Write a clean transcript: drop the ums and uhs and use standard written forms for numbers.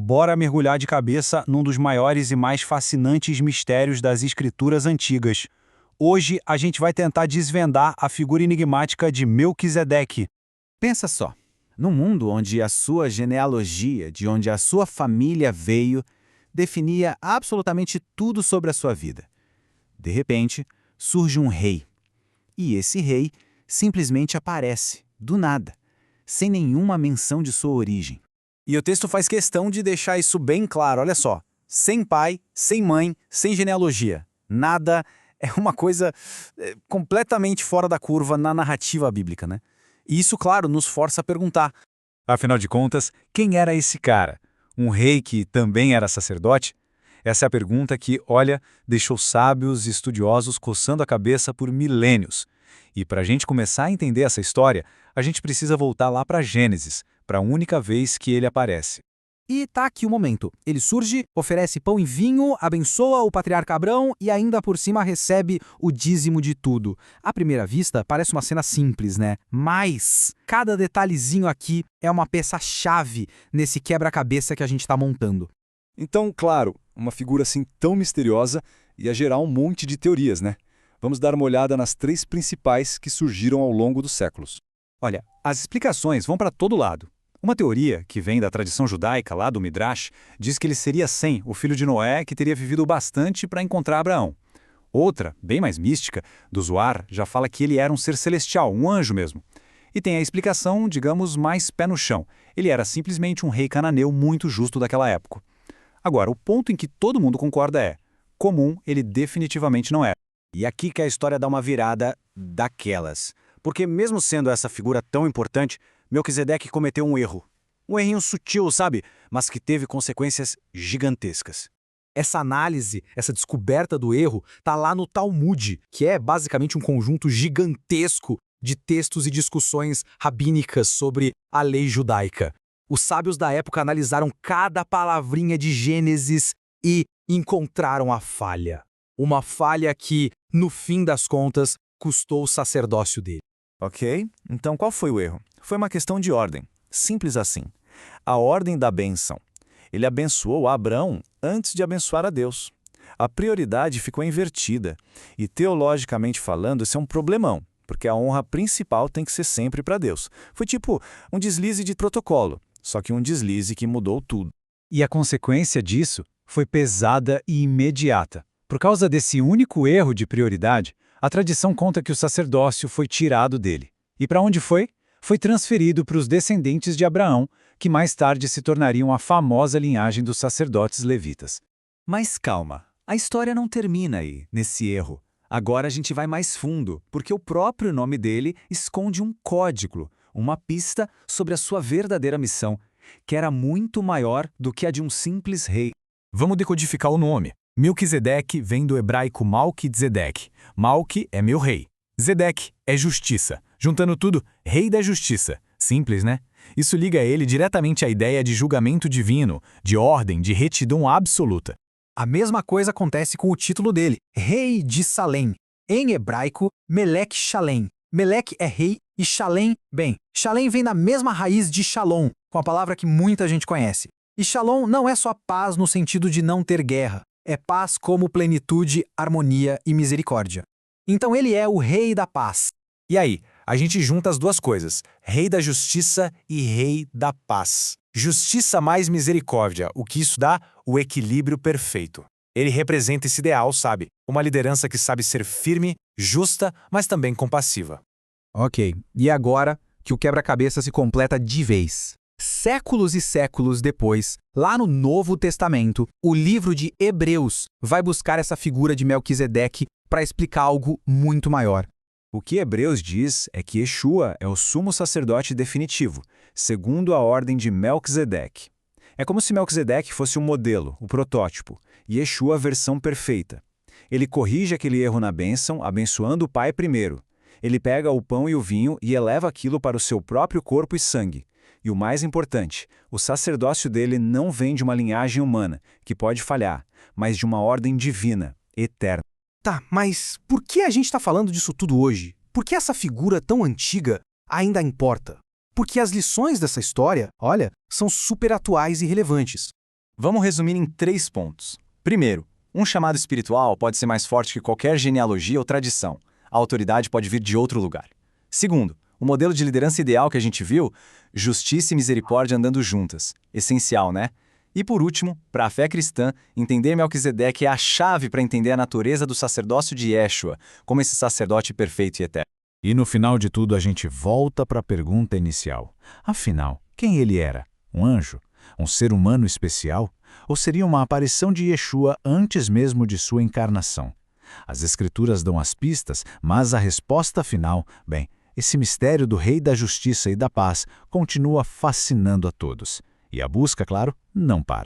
bora mergulhar de cabeça num dos maiores e mais fascinantes mistérios das escrituras antigas. Hoje a gente vai tentar desvendar a figura enigmática de Melquisedeque. Pensa só, num mundo onde a sua genealogia, de onde a sua família veio, definia absolutamente tudo sobre a sua vida. De repente, surge um rei. E esse rei simplesmente aparece, do nada, sem nenhuma menção de sua origem. E o texto faz questão de deixar isso bem claro, olha só. Sem pai, sem mãe, sem genealogia. Nada, é uma coisa completamente fora da curva na narrativa bíblica, né? E isso, claro, nos força a perguntar. Afinal de contas, quem era esse cara? Um rei que também era sacerdote? Essa é a pergunta que, olha, deixou sábios e estudiosos coçando a cabeça por milênios. E para a gente começar a entender essa história, a gente precisa voltar lá para Gênesis, para a única vez que ele aparece. E tá aqui o momento. Ele surge, oferece pão e vinho, abençoa o patriarca Abrão e ainda por cima recebe o dízimo de tudo. À primeira vista, parece uma cena simples, né? Mas cada detalhezinho aqui é uma peça-chave nesse quebra-cabeça que a gente está montando. Então, claro, uma figura assim tão misteriosa ia gerar um monte de teorias, né? Vamos dar uma olhada nas 3 principais que surgiram ao longo dos séculos. Olha, as explicações vão para todo lado. Uma teoria, que vem da tradição judaica, lá do Midrash, diz que ele seria Sem, o filho de Noé, que teria vivido bastante para encontrar Abraão. Outra, bem mais mística, do Zohar, já fala que ele era um ser celestial, um anjo mesmo. E tem a explicação, digamos, mais pé no chão. Ele era simplesmente um rei cananeu muito justo daquela época. Agora, o ponto em que todo mundo concorda é: comum ele definitivamente não era. E aqui que a história dá uma virada daquelas. Porque mesmo sendo essa figura tão importante, Melquisedeque cometeu um erro. Um errinho sutil, sabe? Mas que teve consequências gigantescas. Essa análise, essa descoberta do erro, tá lá no Talmud, que é basicamente um conjunto gigantesco de textos e discussões rabínicas sobre a lei judaica. Os sábios da época analisaram cada palavrinha de Gênesis e encontraram a falha. Uma falha que, no fim das contas, custou o sacerdócio dele. Ok, então qual foi o erro? Foi uma questão de ordem. Simples assim. A ordem da bênção. Ele abençoou Abrão antes de abençoar a Deus. A prioridade ficou invertida. E teologicamente falando, isso é um problemão, porque a honra principal tem que ser sempre para Deus. Foi tipo um deslize de protocolo, só que um deslize que mudou tudo. E a consequência disso foi pesada e imediata. Por causa desse único erro de prioridade, a tradição conta que o sacerdócio foi tirado dele. E para onde foi? Foi transferido para os descendentes de Abraão, que mais tarde se tornariam a famosa linhagem dos sacerdotes levitas. Mas calma, a história não termina aí, nesse erro. Agora a gente vai mais fundo, porque o próprio nome dele esconde um código, uma pista sobre a sua verdadeira missão, que era muito maior do que a de um simples rei. Vamos decodificar o nome. Melquisedeque vem do hebraico Malki-Tzedek. Malki é meu rei. Zedek é justiça. Juntando tudo, rei da justiça. Simples, né? Isso liga ele diretamente à ideia de julgamento divino, de ordem, de retidão absoluta. A mesma coisa acontece com o título dele, Rei de Salém. Em hebraico, Melech Shalem. Melech é rei e Shalem, bem, Shalem vem da mesma raiz de Shalom, com a palavra que muita gente conhece. E Shalom não é só paz no sentido de não ter guerra. É paz como plenitude, harmonia e misericórdia. Então ele é o rei da paz. E aí, a gente junta as duas coisas, rei da justiça e rei da paz. Justiça mais misericórdia, o que isso dá? O equilíbrio perfeito. Ele representa esse ideal, sabe? Uma liderança que sabe ser firme, justa, mas também compassiva. Ok, e agora que o quebra-cabeça se completa de vez. Séculos e séculos depois, lá no Novo Testamento, o livro de Hebreus vai buscar essa figura de Melquisedeque para explicar algo muito maior. O que Hebreus diz é que Yeshua é o sumo sacerdote definitivo, segundo a ordem de Melquisedeque. É como se Melquisedeque fosse um modelo, o protótipo, e Yeshua a versão perfeita. Ele corrige aquele erro na bênção, abençoando o Pai primeiro. Ele pega o pão e o vinho e eleva aquilo para o seu próprio corpo e sangue. E o mais importante, o sacerdócio dele não vem de uma linhagem humana, que pode falhar, mas de uma ordem divina, eterna. Tá, mas por que a gente está falando disso tudo hoje? Por que essa figura tão antiga ainda importa? Porque as lições dessa história, olha, são super atuais e relevantes. Vamos resumir em 3 pontos. Primeiro, um chamado espiritual pode ser mais forte que qualquer genealogia ou tradição. A autoridade pode vir de outro lugar. Segundo, o modelo de liderança ideal que a gente viu, justiça e misericórdia andando juntas. Essencial, né? E por último, para a fé cristã, entender Melquisedeque é a chave para entender a natureza do sacerdócio de Yeshua, como esse sacerdote perfeito e eterno. E no final de tudo a gente volta para a pergunta inicial. Afinal, quem ele era? Um anjo? Um ser humano especial? Ou seria uma aparição de Yeshua antes mesmo de sua encarnação? As Escrituras dão as pistas, mas a resposta final, bem, esse mistério do Rei da Justiça e da Paz continua fascinando a todos. E a busca, claro, não para.